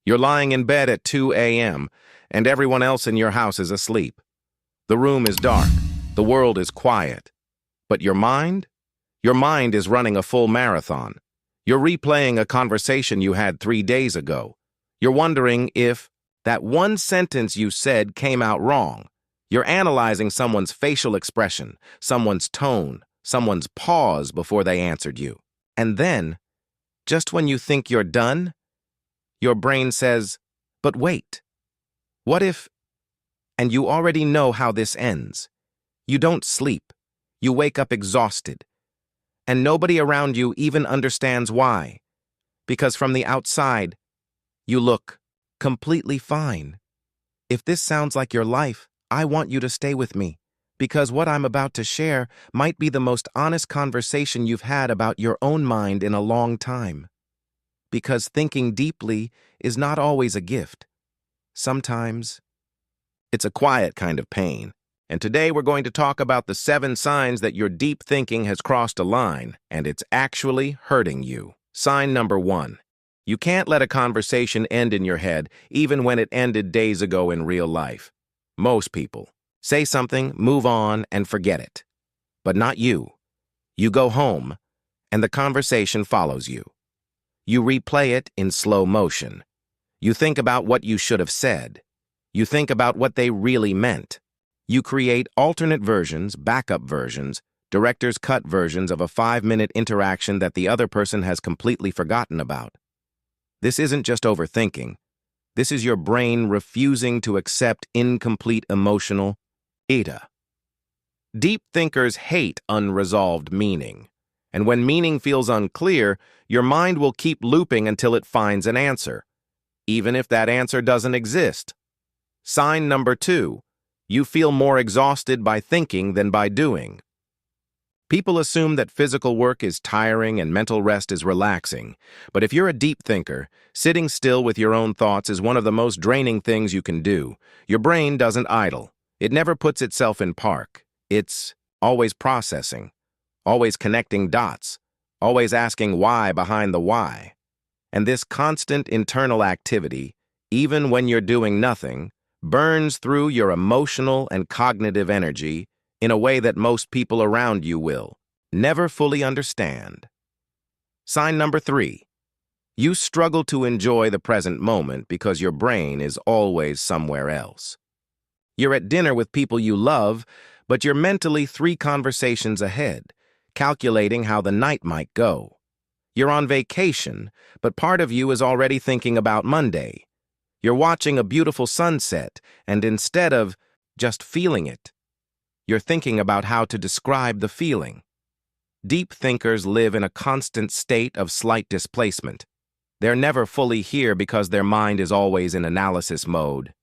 You're lying in bed at 2 a.m., and everyone else in your house is asleep. The room is dark. The world is quiet. But your mind? Your mind is running a full marathon. You're replaying a conversation you had 3 days ago. You're wondering if that one sentence you said came out wrong. You're analyzing someone's facial expression, someone's tone, someone's pause before they answered you. And then, just when you think you're done, your brain says, "But wait, what if..." And you already know how this ends. You don't sleep. You wake up exhausted. And nobody around you even understands why. Because from the outside, you look completely fine. If this sounds like your life, I want you to stay with me, because what I'm about to share might be the most honest conversation you've had about your own mind in a long time. Because thinking deeply is not always a gift. Sometimes, it's a quiet kind of pain. And today we're going to talk about the 7 signs that your deep thinking has crossed a line, and it's actually hurting you. Sign number 1. You can't let a conversation end in your head, even when it ended days ago in real life. Most people say something, move on, and forget it. But not you. You go home, and the conversation follows you. You replay it in slow motion. You think about what you should have said. You think about what they really meant. You create alternate versions, backup versions, director's cut versions of a 5-minute interaction that the other person has completely forgotten about. This isn't just overthinking. This is your brain refusing to accept incomplete emotional data. Deep thinkers hate unresolved meaning. And when meaning feels unclear, your mind will keep looping until it finds an answer, even if that answer doesn't exist. Sign number 2. You feel more exhausted by thinking than by doing. People assume that physical work is tiring and mental rest is relaxing. But if you're a deep thinker, sitting still with your own thoughts is one of the most draining things you can do. Your brain doesn't idle. It never puts itself in park. It's always processing, always connecting dots, always asking why behind the why. And this constant internal activity, even when you're doing nothing, burns through your emotional and cognitive energy in a way that most people around you will never fully understand. Sign number 3. You struggle to enjoy the present moment because your brain is always somewhere else. You're at dinner with people you love, but you're mentally 3 conversations ahead, calculating how the night might go. You're on vacation, but part of you is already thinking about Monday. You're watching a beautiful sunset, and instead of just feeling it, you're thinking about how to describe the feeling. Deep thinkers live in a constant state of slight displacement. They're never fully here because their mind is always in analysis mode.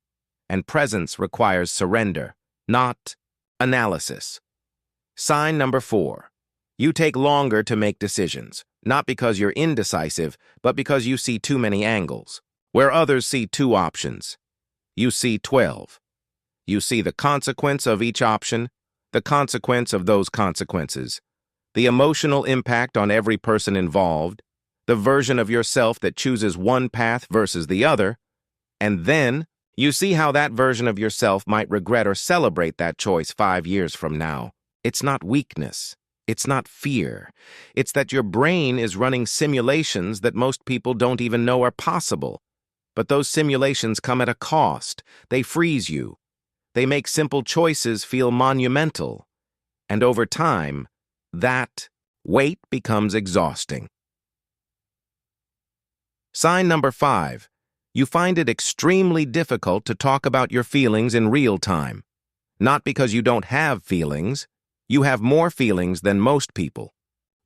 And presence requires surrender, not analysis. Sign number 4. You take longer to make decisions, not because you're indecisive, but because you see too many angles. Where others see 2 options, you see 12. You see the consequence of each option, the consequence of those consequences, the emotional impact on every person involved, the version of yourself that chooses one path versus the other, and then you see how that version of yourself might regret or celebrate that choice 5 years from now. It's not weakness. It's not fear. It's that your brain is running simulations that most people don't even know are possible. But those simulations come at a cost. They freeze you. They make simple choices feel monumental. And over time, that weight becomes exhausting. Sign number 5. You find it extremely difficult to talk about your feelings in real time. Not because you don't have feelings. You have more feelings than most people.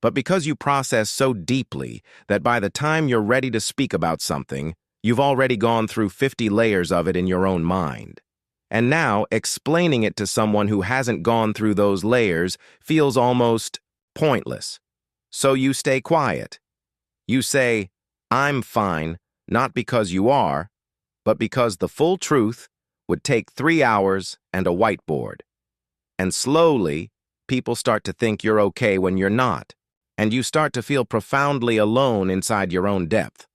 But because you process so deeply that by the time you're ready to speak about something, you've already gone through 50 layers of it in your own mind. And now, explaining it to someone who hasn't gone through those layers feels almost pointless. So you stay quiet. You say, "I'm fine," not because you are, but because the full truth would take 3 hours and a whiteboard. And slowly, people start to think you're okay when you're not, and you start to feel profoundly alone inside your own depth.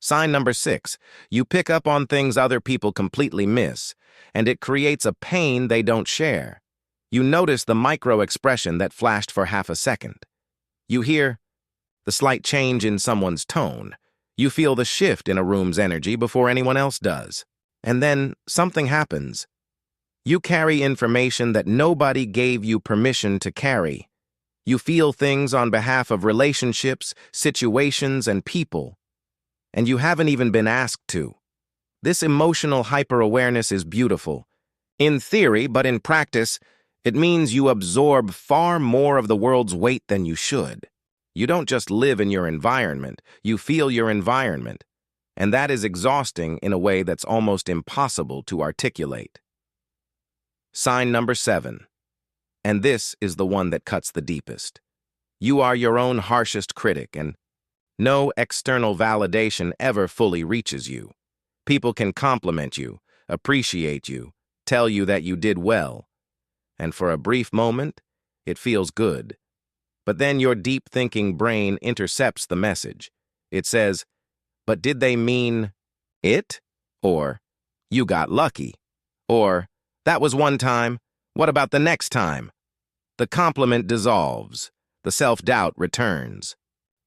Sign number 6, you pick up on things other people completely miss, and it creates a pain they don't share. You notice the micro expression that flashed for half a second. You hear the slight change in someone's tone. You feel the shift in a room's energy before anyone else does. And then something happens. You carry information that nobody gave you permission to carry. You feel things on behalf of relationships, situations, and people. And you haven't even been asked to. This emotional hyper-awareness is beautiful. In theory, but in practice, it means you absorb far more of the world's weight than you should. You don't just live in your environment, you feel your environment. And that is exhausting in a way that's almost impossible to articulate. Sign number 7. And this is the one that cuts the deepest. You are your own harshest critic, and no external validation ever fully reaches you. People can compliment you, appreciate you, tell you that you did well. And for a brief moment, it feels good. But then your deep-thinking brain intercepts the message. It says, but did they mean it? Or, you got lucky. Or, that was one time, what about the next time? The compliment dissolves, the self-doubt returns,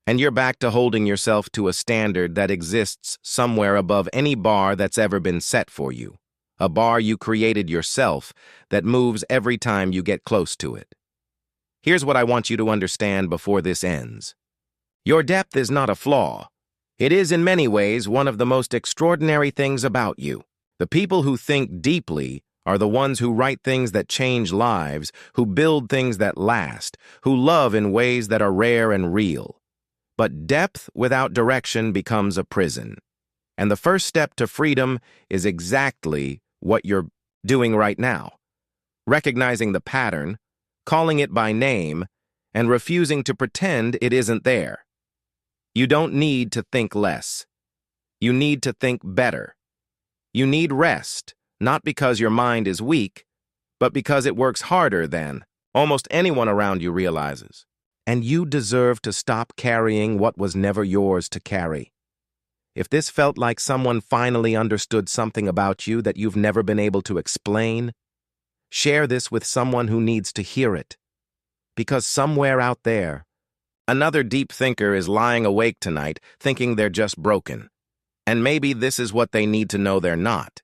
and you're back to holding yourself to a standard that exists somewhere above any bar that's ever been set for you, a bar you created yourself that moves every time you get close to it. Here's what I want you to understand before this ends. Your depth is not a flaw. It is in many ways one of the most extraordinary things about you. The people who think deeply are the ones who write things that change lives, who build things that last, who love in ways that are rare and real. But depth without direction becomes a prison. And the first step to freedom is exactly what you're doing right now. Recognizing the pattern, calling it by name, and refusing to pretend it isn't there. You don't need to think less. You need to think better. You need rest, not because your mind is weak, but because it works harder than almost anyone around you realizes. And you deserve to stop carrying what was never yours to carry. If this felt like someone finally understood something about you that you've never been able to explain, share this with someone who needs to hear it. Because somewhere out there, another deep thinker is lying awake tonight thinking they're just broken. And maybe this is what they need to know they're not.